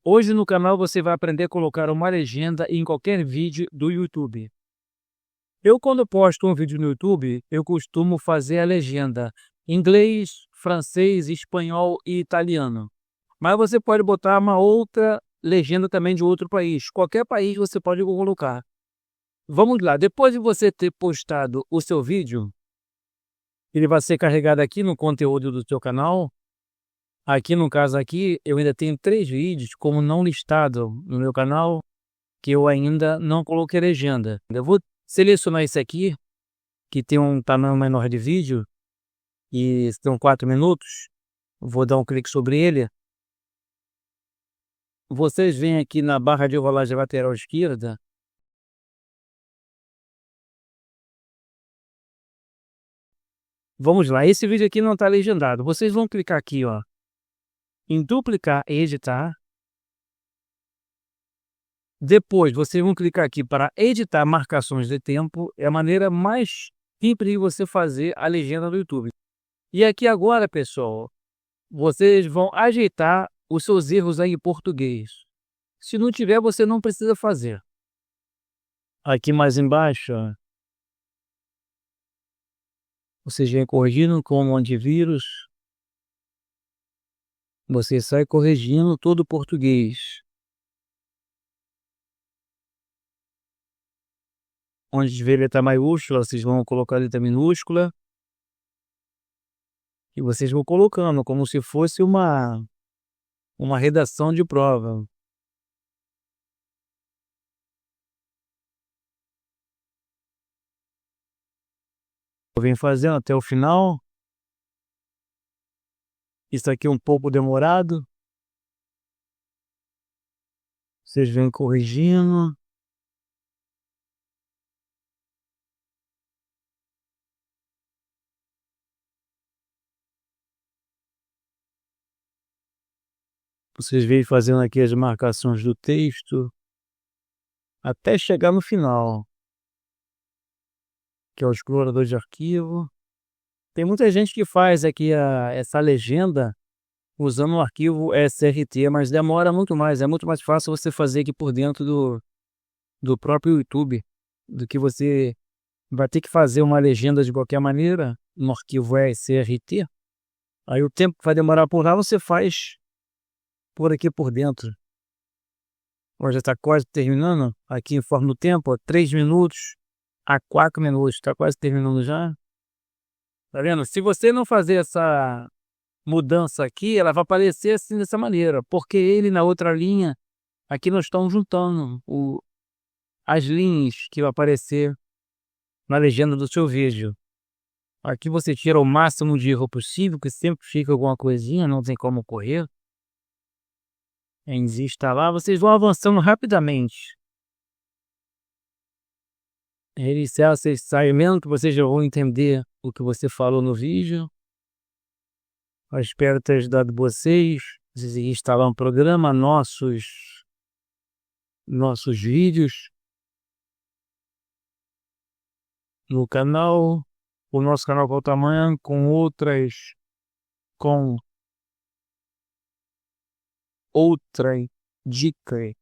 Hoje no canal você vai aprender a colocar uma legenda em qualquer vídeo do YouTube. Eu, quando posto um vídeo no YouTube, eu costumo fazer a legenda em inglês, francês, espanhol e italiano. Mas você pode botar uma outra legenda também de outro país. Qualquer país você pode colocar. Vamos lá, depois de você ter postado o seu vídeo, ele vai ser carregado aqui no conteúdo do seu canal. Aqui no caso aqui, eu ainda tenho 3 vídeos como não listado no meu canal, que eu ainda não coloquei legenda. Eu vou selecionar esse aqui, que tem um tamanho menor de vídeo, e são 4 minutos. Vou dar um clique sobre ele. Vocês vêm aqui na barra de rolagem lateral esquerda. Vamos lá, esse vídeo aqui não está legendado. Vocês vão clicar aqui, ó, em duplicar e editar. Depois, vocês vão clicar aqui para editar marcações de tempo. É a maneira mais simples de você fazer a legenda do YouTube. E aqui agora, pessoal, vocês vão ajeitar os seus erros aí em português. Se não tiver, você não precisa fazer. Aqui mais embaixo, ó, vocês vêm corrigindo com o antivírus. Você sai corrigindo todo o português. Onde tiver letra maiúscula, vocês vão colocar letra minúscula. E vocês vão colocando como se fosse uma redação de prova. Eu venho fazendo até o final. Isso aqui é um pouco demorado. Vocês vêm corrigindo. Vocês vêm fazendo aqui as marcações do texto até chegar no final, que é o explorador de arquivo. Tem muita gente que faz aqui essa legenda usando o arquivo SRT, mas demora muito mais. É muito mais fácil você fazer aqui por dentro do próprio YouTube do que você vai ter que fazer uma legenda de qualquer maneira no arquivo SRT. Aí o tempo que vai demorar por lá você faz por aqui por dentro. Hoje já está quase terminando. Aqui informa o tempo, ó, 3 minutos a 4 minutos. Está quase terminando já. Tá vendo? Se você não fazer essa mudança aqui, ela vai aparecer assim dessa maneira. Porque ele na outra linha, aqui nós estamos juntando as linhas que vai aparecer na legenda do seu vídeo. Aqui você tira o máximo de erro possível, que sempre fica alguma coisinha, não tem como correr. Em desinstalar, vocês vão avançando rapidamente. Reiniciar esse saimento, que vocês já vão entender o que você falou no vídeo. Eu espero ter ajudado vocês a instalar um programa, nossos vídeos no canal. O nosso canal volta amanhã com outra dica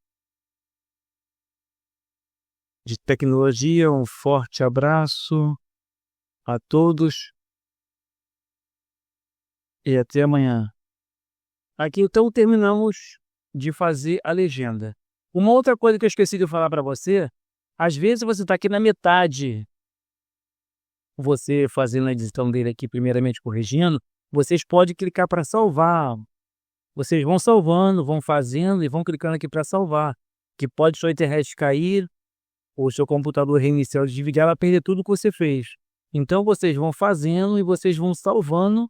de tecnologia. Um forte abraço a todos e até amanhã. Aqui então terminamos de fazer a legenda. Uma outra coisa que eu esqueci de falar para você, às vezes você está aqui na metade, você fazendo a edição dele aqui, primeiramente corrigindo, vocês podem clicar para salvar. Vocês vão salvando, vão fazendo e vão clicando aqui para salvar. Que pode sua internet cair, ou seu computador reiniciar ou desligar, ela perder tudo que você fez. Então vocês vão fazendo e vocês vão salvando.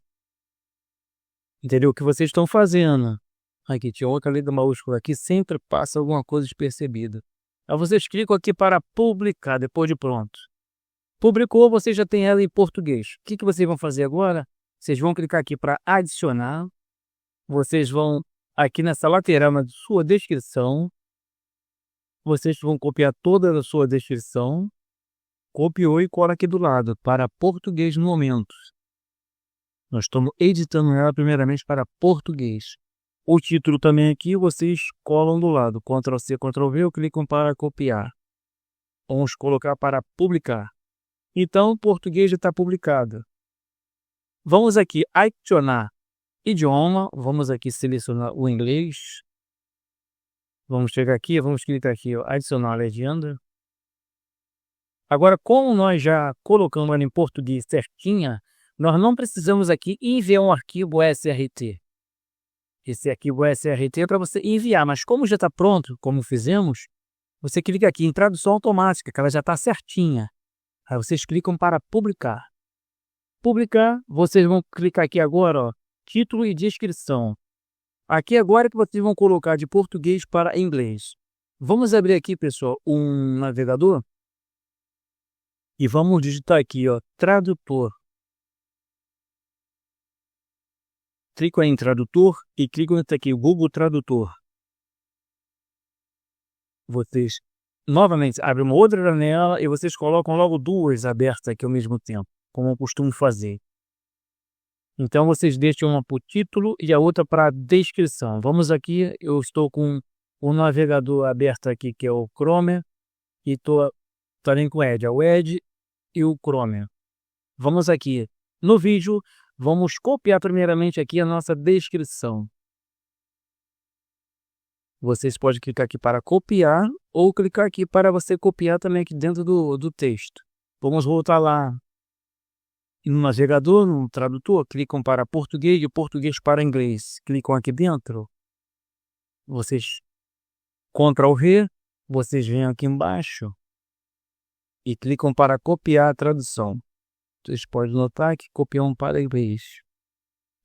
Entendeu? O que vocês estão fazendo. Aqui tinha outra letra maiúscula aqui, sempre passa alguma coisa despercebida. Aí vocês clicam aqui para publicar, depois de pronto. Publicou, você já tem ela em português. O que vocês vão fazer agora? Vocês vão clicar aqui para adicionar. Vocês vão aqui nessa lateral na sua descrição. Vocês vão copiar toda a sua descrição. Copiou e cola aqui do lado, para português no momento. Nós estamos editando ela primeiramente para português. O título também aqui, vocês colam do lado. Ctrl C, Ctrl V, clicam para copiar. Vamos colocar para publicar. Então, o português já está publicado. Vamos aqui adicionar idioma. Vamos aqui selecionar o inglês. Vamos chegar aqui, vamos clicar aqui, ó, adicionar a legenda. Agora, como nós já colocamos ela em português certinha, nós não precisamos aqui enviar um arquivo SRT. Esse arquivo SRT é para você enviar, mas como já está pronto, como fizemos, você clica aqui em tradução automática, que ela já está certinha. Aí vocês clicam para publicar. Publicar, vocês vão clicar aqui agora, ó, título e descrição. Aqui agora que vocês vão colocar de português para inglês. Vamos abrir aqui, pessoal, um navegador. E vamos digitar aqui, ó, tradutor. Clico em tradutor e clico aqui, Google Tradutor. Vocês novamente abrem uma outra janela e vocês colocam logo duas abertas aqui ao mesmo tempo, como eu costumo fazer. Então vocês deixam uma para o título e a outra para a descrição. Vamos aqui, eu estou com o navegador aberto aqui, que é o Chrome, e estou também com o Edge e o Chrome. Vamos aqui no vídeo, vamos copiar primeiramente aqui a nossa descrição. Vocês podem clicar aqui para copiar ou clicar aqui para você copiar também aqui dentro do texto. Vamos voltar lá no navegador, no tradutor, clicam para português e português para inglês. Clicam aqui dentro. Vocês Ctrl V, vocês vêm aqui embaixo e clicam para copiar a tradução. Vocês podem notar que copiam para inglês.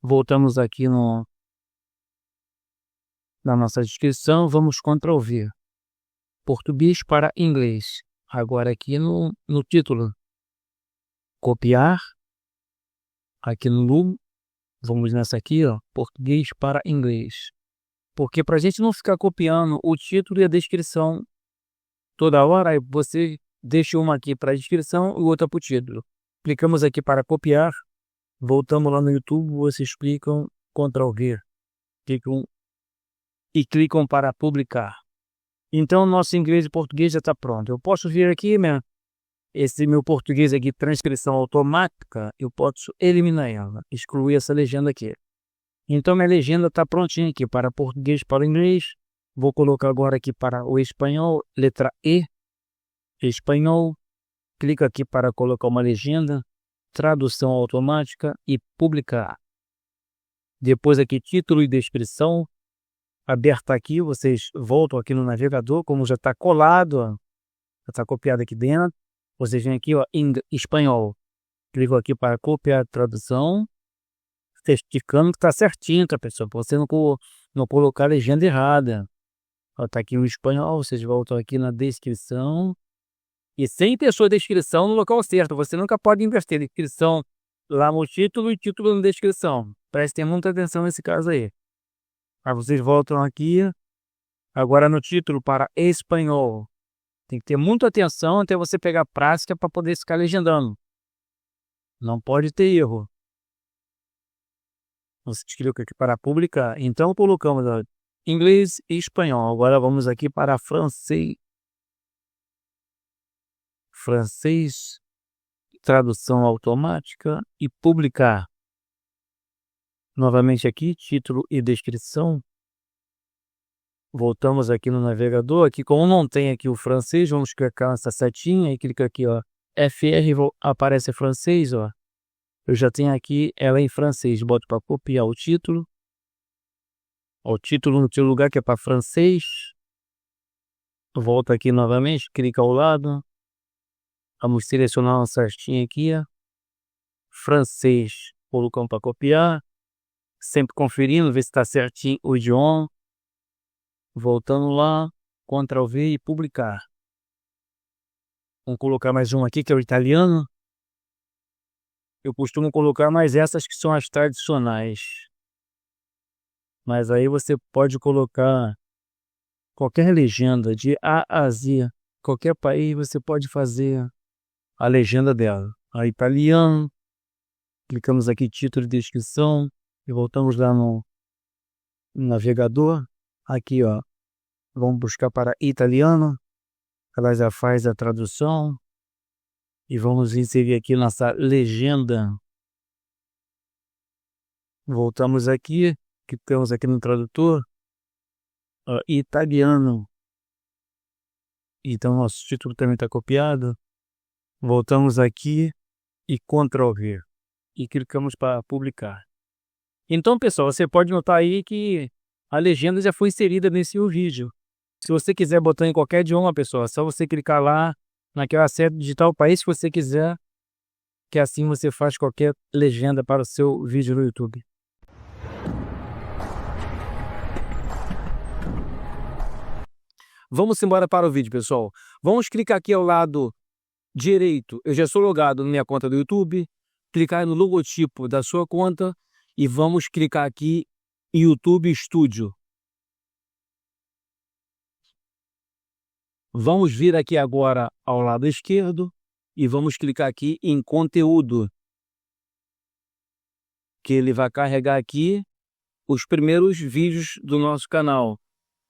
Voltamos aqui na nossa descrição, vamos Ctrl V. Português para inglês. Agora aqui no título. Copiar. Aqui no logo, vamos nessa aqui, ó, português para inglês. Porque para a gente não ficar copiando o título e a descrição toda hora, aí você deixa uma aqui para a descrição e outra para o título. Clicamos aqui para copiar, voltamos lá no YouTube, vocês clicam Ctrl V, clicam para publicar. Então, nosso inglês e português já está pronto. Eu posso vir aqui, esse meu português aqui, transcrição automática, eu posso eliminar ela, excluir essa legenda aqui. Então, minha legenda está prontinha aqui para português para inglês. Vou colocar agora aqui para o espanhol, letra E, espanhol. Clica aqui para colocar uma legenda, tradução automática e publicar. Depois aqui, título e descrição. Aberta aqui, vocês voltam aqui no navegador, como já está colado, ó, já está copiado aqui dentro. Vocês vêm aqui, ó, em espanhol. Clico aqui para copiar a tradução, certificando que está certinho, tá, pessoal? Para você não colocar a legenda errada. Está aqui o espanhol, vocês voltam aqui na descrição. E sempre a sua descrição no local certo. Você nunca pode inverter descrição lá no título e título na descrição. Prestem muita atenção nesse caso aí. Aí vocês voltam aqui, agora no título para espanhol. Tem que ter muita atenção até você pegar prática para poder ficar legendando. Não pode ter erro. Você clica aqui para publicar. Então colocamos, ó, inglês e espanhol. Agora vamos aqui para francês. Francês, tradução automática e publicar. Novamente aqui, título e descrição. Voltamos aqui no navegador. Aqui, como não tem aqui o francês, vamos clicar nessa setinha e clica aqui, ó, FR, aparece francês, ó. Eu já tenho aqui ela em francês. Boto para copiar o título. O título no seu lugar que é para francês. Volta aqui novamente, clica ao lado. Vamos selecionar uma certinha aqui, ó. Francês, colocamos para copiar. Sempre conferindo, ver se está certinho o idioma. Voltando lá, Ctrl V e publicar. Vamos colocar mais um aqui que é o italiano. Eu costumo colocar mais essas que são as tradicionais. Mas aí você pode colocar qualquer legenda de A a Z. Qualquer país você pode fazer a legenda dela. A italiano. Clicamos aqui título e descrição. E voltamos lá no no navegador. Aqui, ó, vamos buscar para italiano. Ela já faz a tradução. E vamos inserir aqui nossa legenda. Voltamos aqui, que temos aqui no tradutor, ó, italiano. Então, nosso título também está copiado. Voltamos aqui e Ctrl+V. E clicamos para publicar. Então, pessoal, você pode notar aí que a legenda já foi inserida nesse vídeo. Se você quiser botar em qualquer idioma, pessoal, é só você clicar lá naquela seta digital, o país que você quiser, que assim você faz qualquer legenda para o seu vídeo no YouTube. Vamos embora para o vídeo, pessoal. Vamos clicar aqui ao lado direito. Eu já sou logado na minha conta do YouTube. Clicar no logotipo da sua conta e vamos clicar aqui em YouTube Studio. Vamos vir aqui agora ao lado esquerdo e vamos clicar aqui em conteúdo, que ele vai carregar aqui os primeiros vídeos do nosso canal,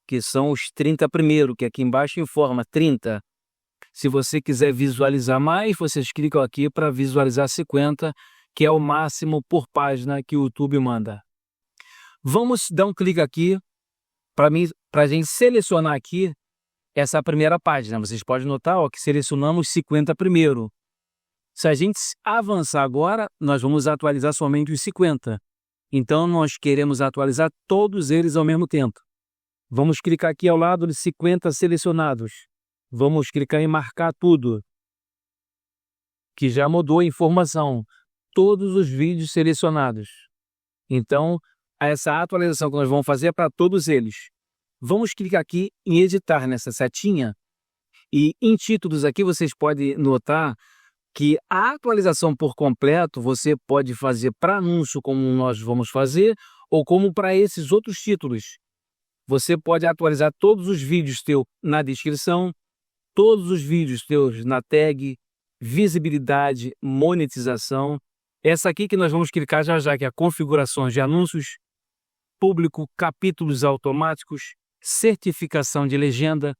que são os 30 primeiros, que aqui embaixo informa 30. Se você quiser visualizar mais, vocês clicam aqui para visualizar 50, que é o máximo por página que o YouTube manda. Vamos dar um clique aqui para a gente selecionar aqui essa primeira página. Vocês podem notar, ó, que selecionamos 50 primeiro. Se a gente avançar agora, nós vamos atualizar somente os 50. Então, nós queremos atualizar todos eles ao mesmo tempo. Vamos clicar aqui ao lado de 50 selecionados. Vamos clicar em marcar tudo, que já mudou a informação. Todos os vídeos selecionados. Então, essa atualização que nós vamos fazer é para todos eles. Vamos clicar aqui em editar nessa setinha. E em títulos aqui vocês podem notar que a atualização por completo você pode fazer para anúncio, como nós vamos fazer, ou como para esses outros títulos. Você pode atualizar todos os vídeos teus na descrição, todos os vídeos teus na tag, visibilidade, monetização. Essa aqui que nós vamos clicar já, que é a configurações de anúncios, público, capítulos automáticos, certificação de legenda,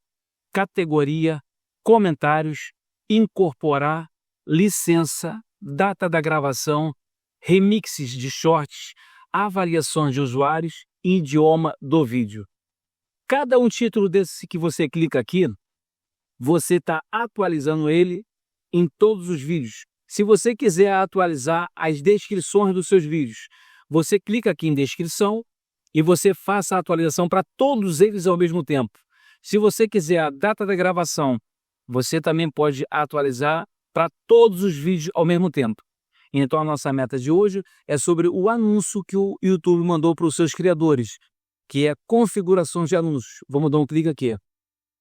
categoria, comentários, incorporar, licença, data da gravação, remixes de shorts, avaliações de usuários e idioma do vídeo. Cada um título desse que você clica aqui, você está atualizando ele em todos os vídeos. Se você quiser atualizar as descrições dos seus vídeos, você clica aqui em descrição e você faça a atualização para todos eles ao mesmo tempo. Se você quiser a data da gravação, você também pode atualizar para todos os vídeos ao mesmo tempo. Então a nossa meta de hoje é sobre o anúncio que o YouTube mandou para os seus criadores, que é configurações de anúncios. Vamos dar um clique aqui.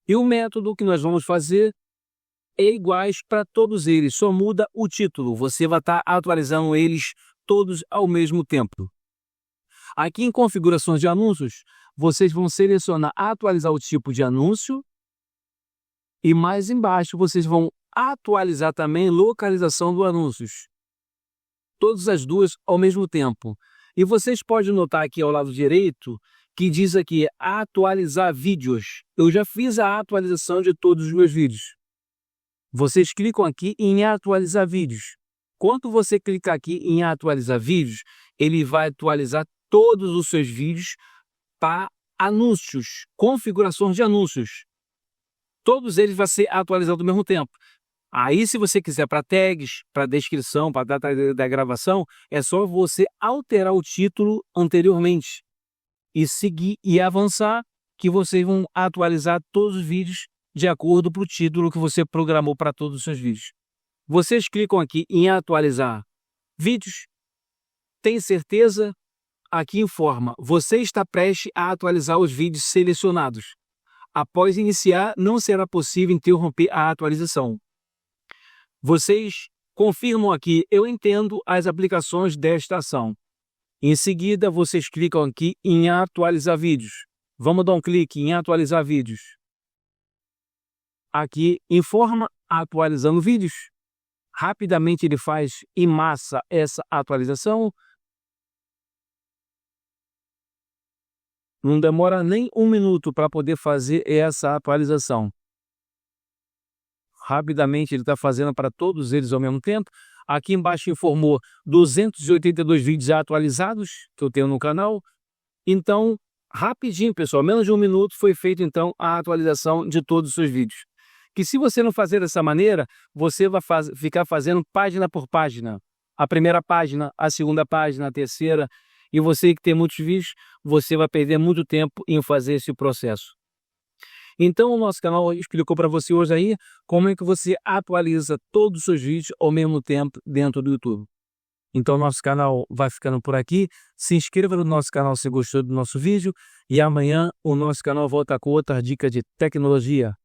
E o método que nós vamos fazer é iguais para todos eles, só muda o título. Você vai estar atualizando eles todos ao mesmo tempo. Aqui em configurações de anúncios, vocês vão selecionar atualizar o tipo de anúncio e mais embaixo vocês vão atualizar também localização do anúncios. Todas as duas ao mesmo tempo. E vocês podem notar aqui ao lado direito que diz aqui atualizar vídeos. Eu já fiz a atualização de todos os meus vídeos. Vocês clicam aqui em atualizar vídeos. Quando você clicar aqui em atualizar vídeos, ele vai atualizar todos os seus vídeos para anúncios, configurações de anúncios. Todos eles vão ser atualizados ao mesmo tempo. Aí, se você quiser para tags, para descrição, para data da gravação, é só você alterar o título anteriormente e seguir e avançar, que vocês vão atualizar todos os vídeos de acordo com o título que você programou para todos os seus vídeos. Vocês clicam aqui em atualizar vídeos. Tem certeza? Aqui informa, você está prestes a atualizar os vídeos selecionados. Após iniciar, não será possível interromper a atualização. Vocês confirmam aqui, eu entendo as aplicações desta ação. Em seguida, vocês clicam aqui em atualizar vídeos. Vamos dar um clique em atualizar vídeos. Aqui informa atualizando vídeos. Rapidamente ele faz em massa essa atualização. Não demora nem 1 minuto para poder fazer essa atualização. Rapidamente ele está fazendo para todos eles ao mesmo tempo. Aqui embaixo informou 282 vídeos já atualizados que eu tenho no canal. Então, rapidinho, pessoal, menos de 1 minuto foi feito então a atualização de todos os seus vídeos. Que se você não fazer dessa maneira, você vai ficar fazendo página por página. A primeira página, a segunda página, a terceira. E você que tem muitos vídeos, você vai perder muito tempo em fazer esse processo. Então o nosso canal explicou para você hoje aí como é que você atualiza todos os seus vídeos ao mesmo tempo dentro do YouTube. Então o nosso canal vai ficando por aqui. Se inscreva no nosso canal se gostou do nosso vídeo. E amanhã o nosso canal volta com outra dica de tecnologia.